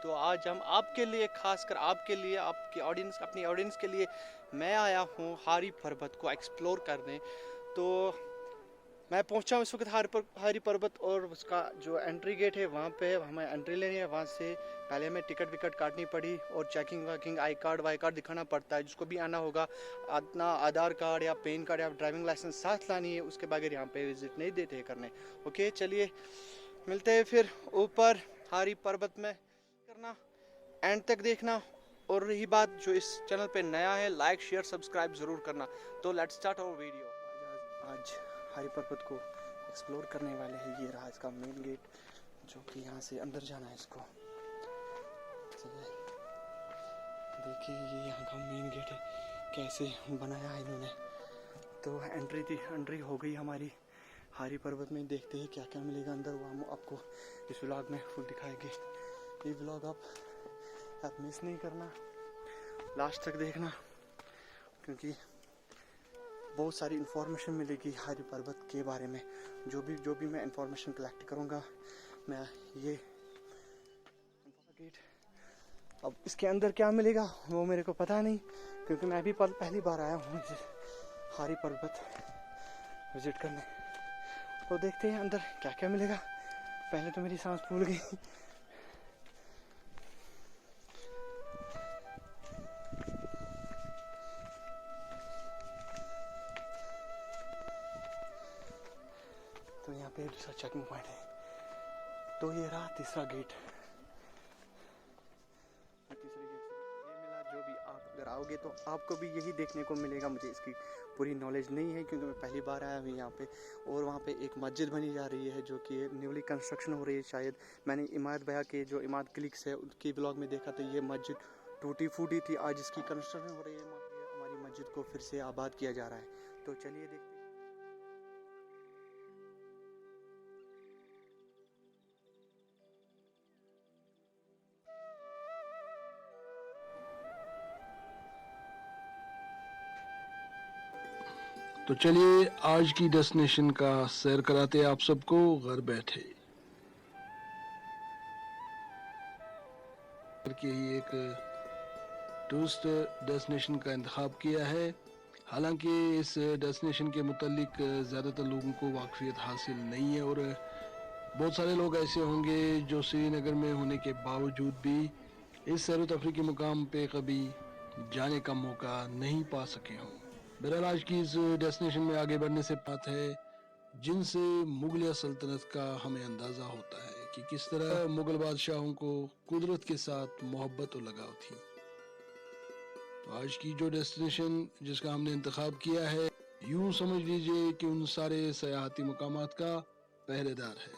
تو آج ہم آپ کے لیے، خاص کر آپ کے لیے، آپ کی آڈینس، اپنی آڈینس کے لیے میں آیا ہوں ہاری پربت کو ایکسپلور کرنے. تو میں پہنچا ہوں اس وقت ہاری پربت، اور اس کا جو انٹری گیٹ ہے وہاں پہ ہمیں انٹری لینی ہے. وہاں سے پہلے ہمیں ٹکٹ وکٹ کاٹنی پڑی اور چیکنگ واکنگ، آئی کارڈ وائی کارڈ دکھانا پڑتا ہے. جس کو بھی آنا ہوگا اپنا آدھار کارڈ یا پین کارڈ یا ڈرائیونگ لائسنس ساتھ لانی ہے، اس کے بغیر یہاں پہ وزٹ نہیں دیتے کرنے. اوکے چلیے ملتے ہیں پھر اوپر ہاری پربت میں. کرنا اینڈ تک دیکھنا، اور رہی بات جو اس چینل پہ نیا ہے، لائک شیئر سبسکرائب ضرور کرنا. تو لیٹس اسٹارٹ اور ویڈیو. آج ہاری پربت کو ایکسپلور کرنے والے ہیں. یہ رہا اس کا مین گیٹ، جو کہ یہاں سے اندر جانا ہے اس کو. دیکھیے یہ یہاں کا مین گیٹ ہے، کیسے بنایا ہے انہوں نے. تو انٹری ہو گئی ہماری ہاری پربت میں. دیکھتے ہیں کیا کیا ملے گا اندر، وہ ہم آپ کو اس ولاگ میں فل دکھائیں گے. یہ ولاگ آپ مس نہیں کرنا، لاسٹ تک دیکھنا، کیونکہ بہت ساری انفارمیشن ملے گی ہاری پربت کے بارے میں. جو بھی میں انفارمیشن کلیکٹ کروں گا، میں یہ گیٹ، اب اس کے اندر کیا ملے گا وہ میرے کو پتہ نہیں، کیونکہ میں بھی پہلی بار آیا ہوں ہاری پربت وزٹ کرنے. تو دیکھتے ہیں اندر کیا کیا ملے گا. پہلے تو میری سانس پھول گئی. تو یہاں پہ دوسرا چیکنگ پوائنٹ ہے. تو یہ رہا تیسرا گیٹ. تیسرے گیٹ سے یہ ملا. جو بھی آپ اگر آؤ گے تو آپ کو بھی یہی دیکھنے کو ملے گا. مجھے اس کی پوری نالج نہیں ہے کیونکہ میں پہلی بار آیا ہوں یہاں پہ. اور وہاں پہ ایک مسجد بنی جا رہی ہے جو کہ نیولی کنسٹرکشن ہو رہی ہے شاید. میں نے اماد بھیا کے جو اماد کلکس ہے ان کی بلاگ میں دیکھا تو یہ مسجد ٹوٹی پھوٹی تھی. آج اس کی کنسٹرکشن ہو رہی ہے. ہماری مسجد کو پھر سے آباد کیا جا رہا ہے. تو چلیے دیکھتے ہیں. تو چلیے آج کی ڈیسٹینیشن کا سیر کراتے آپ سب کو گھر بیٹھے. کہ ہی ایک ٹورسٹ ڈیسٹینیشن کا انتخاب کیا ہے. حالانکہ اس ڈیسٹینیشن کے متعلق زیادہ تر لوگوں کو واقفیت حاصل نہیں ہے، اور بہت سارے لوگ ایسے ہوں گے جو سری نگر میں ہونے کے باوجود بھی اس سیر و تفریح کے مقام پہ کبھی جانے کا موقع نہیں پا سکے ہوں. بہرحال آج کی اس ڈیسٹینیشن میں آگے بڑھنے سے بات ہے جن سے مغلیہ سلطنت کا ہمیں اندازہ ہوتا ہے کہ کس طرح مغل بادشاہوں کو قدرت کے ساتھ محبت و لگاؤ تھی. تو آج کی جو ڈیسٹینیشن جس کا ہم نے انتخاب کیا ہے، یوں سمجھ لیجئے کہ ان سارے سیاحتی مقامات کا پہرے دار ہے.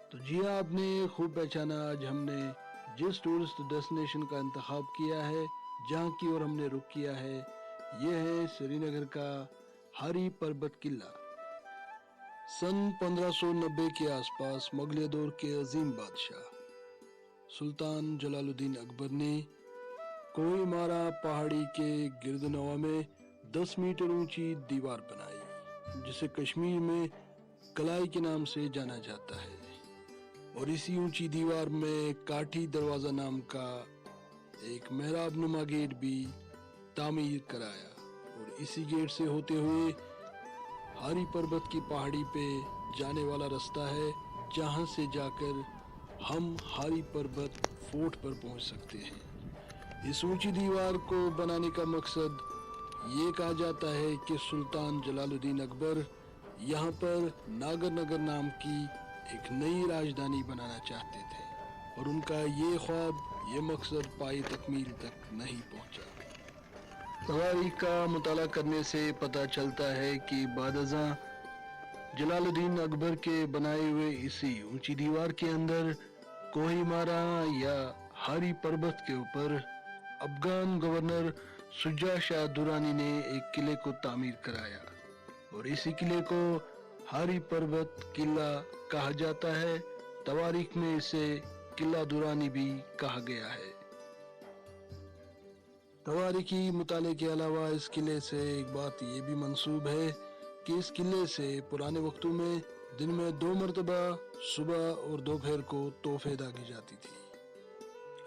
تو جی ہاں، آپ نے خوب پہچانا. آج ہم نے جس ٹورسٹ ڈیسٹینیشن کا انتخاب کیا ہے، جہاں کی اور ہم نے رخ کیا ہے، یہ ہے سری نگر کا ہاری پربت قلعہ. سن 1590 کے آس پاس مغلیہ دور کے عظیم بادشاہ سلطان جلال الدین اکبر نے کوئی مارا پہاڑی کے گرد نواح میں 10 میٹر اونچی دیوار بنائی، جسے کشمیر میں کلائی کے نام سے جانا جاتا ہے. اور اسی اونچی دیوار میں کاٹھی دروازہ نام کا ایک محراب نما گیٹ بھی تعمیر کرایا. اور اسی گیٹ سے ہوتے ہوئے ہاری پربت کی پہاڑی پہ جانے والا رستہ ہے، جہاں سے جا کر ہم ہاری پربت فورٹ پر پہنچ سکتے ہیں. اس اونچی دیوار کو بنانے کا مقصد یہ کہا جاتا ہے کہ سلطان جلال الدین اکبر یہاں پر ناگر نگر نام کی ایک نئی راجدھانی بنانا چاہتے تھے، اور ان کا یہ خواب، یہ مقصد پائی تکمیل تک نہیں پہنچا. تواریخ کا مطالعہ کرنے سے پتہ چلتا ہے کہ بعد ازاں جلال الدین اکبر کے بنائے ہوئے اسی اونچی دیوار کے اندر کوہی مارا یا ہاری پربت کے اوپر افغان گورنر شجاع شاہ درانی نے ایک قلعے کو تعمیر کرایا، اور اسی قلعے کو ہاری پربت قلعہ کہا جاتا ہے. تواریخ میں اسے قلعہ درانی بھی کہا گیا ہے. تواریخی مطالعے کے علاوہ اس قلعے سے ایک بات یہ بھی منسوب ہے کہ اس قلعے سے پرانے وقتوں میں دن میں 2 مرتبہ صبح اور دوپہر کو تحفے داغی جاتی تھی.